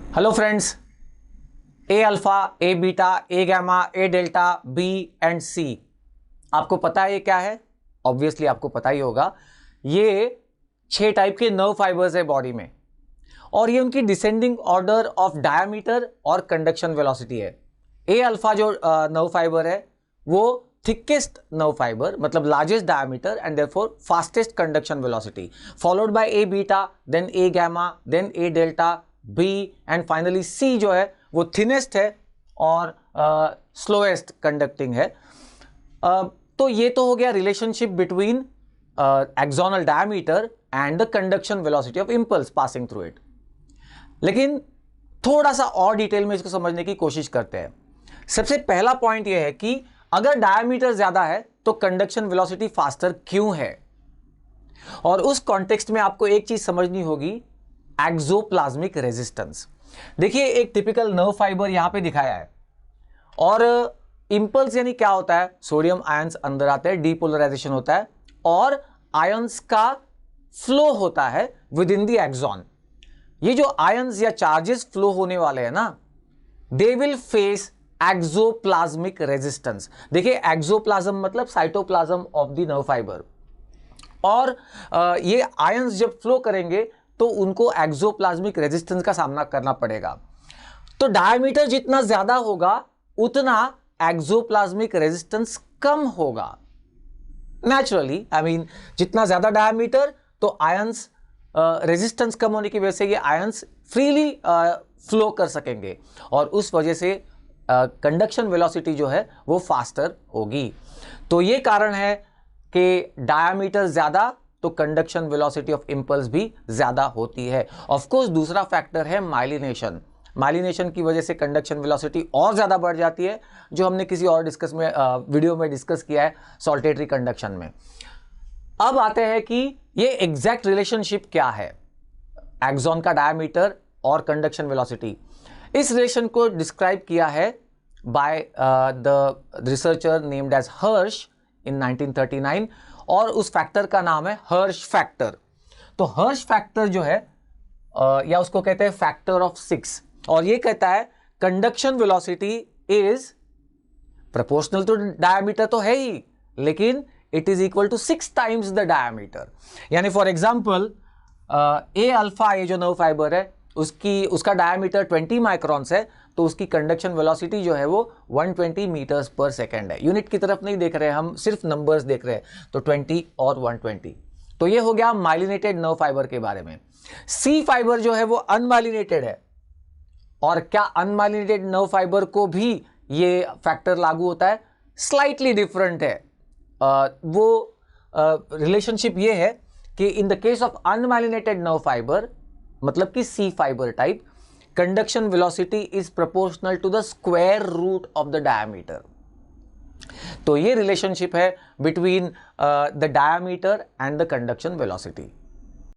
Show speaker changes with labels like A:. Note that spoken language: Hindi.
A: Hello friends, A alpha, A beta, A gamma, A delta, B and C. आपको पता है ये क्या है? ऑब्वियसली आपको पता ही होगा। ये 6 टाइप के नर्व फाइबर्स है बॉडी में, और ये उनकी डिसेंडिंग ऑर्डर ऑफ डायमीटर और कंडक्शन वेलोसिटी है। ए अल्फा जो नर्व फाइबर है वो थिकेस्ट नर्व फाइबर, मतलब largest diameter and therefore fastest conduction velocity, followed by A beta, then A gamma, then A delta, B and finally C जो है वो थिनेस्ट है और स्लोएस्ट कंडक्टिंग है। तो ये तो हो गया relationship between axonal diameter and the conduction velocity of impulse passing through it. लेकिन थोड़ा सा और डिटेल में इसको समझने की कोशिश करते हैं। सबसे पहला पॉइंट यह है कि अगर डायमीटर ज्यादा है तो कंडक्शन वेलोसिटी फास्टर क्यों है, और उस कॉन्टेक्स्ट में आपको एक चीज समझनी होगी, एक्सोप्लाज्मिक रेजिस्टेंस। देखिए, एक टिपिकल नर्व फाइबर यहां पे दिखाया है, और इंपल्स यानी क्या होता है, सोडियम आयंस अंदर आते हैं, डीपोलराइजेशन होता है और आयंस का फ्लो होता है विद इन द एक्सॉन। ये जो आयंस या चार्जेस फ्लो होने वाले हैं ना, they will face exoplasmic resistance. देखिए, एक्सोप्लाज्म मतलब cytoplasm of the nerve fibre, और ये आयंस जब फ्लो करेंगे तो उनको एक्सोप्लाज्मिक रेजिस्टेंस का सामना करना पड़ेगा। तो डायमीटर जितना ज्यादा होगा उतना एक्सोप्लाज्मिक रेजिस्टेंस कम होगा। नेचुरली, जितना ज्यादा डायमीटर तो आयंस रेजिस्टेंस कम होने की वजह से ये आयंस फ्रीली फ्लो कर सकेंगे, और उस वजह से कंडक्शन वेलोसिटी जो है वो फास्टर होगी। तो ये कारण है कि डायमीटर ज्यादा तो कंडक्शन वेलोसिटी ऑफ इंपल्स भी ज्यादा होती है। ऑफ कोर्स दूसरा फैक्टर है माइलिनेशन। माइलिनेशन की वजह से कंडक्शन वेलोसिटी और ज्यादा बढ़ जाती है, जो हमने किसी और वीडियो में डिस्कस किया है सॉल्टेटरी कंडक्शन में। अब आते हैं कि ये एग्जैक्ट रिलेशनशिप क्या है, एक्सॉन का डायमीटर और कंडक्शन वेलोसिटी। इस रिलेशन को डिस्क्राइब किया है by the researcher named as Hursh in 1939, और उस फैक्टर का नाम है हर्श फैक्टर। तो हर्श फैक्टर जो है या उसको कहते हैं फैक्टर ऑफ 6, और ये कहता है conduction velocity is proportional to diameter तो है ही, लेकिन it is equal to 6 times the diameter. यानी फॉर एग्जांपल ए अल्फा, ये जो नर्व फाइबर है उसका डायमीटर 20 माइक्रॉन्स है, तो उसकी कंडक्शन वेलोसिटी जो है वो 120 मीटर्स पर सेकेंड है। यूनिट की तरफ नहीं देख रहे हैं हम, सिर्फ नंबर्स देख रहे हैं, तो 20 और 120। तो ये हो गया माइलिनेटेड नर्व फाइबर के बारे में। सी फाइबर जो है वो अनमाइलिनेटेड है, और क्या अनमाइलिनेटेड नर्व फाइबर को भी ये फैक्टर लागू होता है? स्लाइटली डिफरेंट है। वो रिलेशनशिप ये है कि in the case of unmyelinated nerve fibre, मतलब कि C fibre type, conduction velocity is proportional to the square root of the diameter. तो ये रिलेशनशिप है between the diameter and the conduction velocity.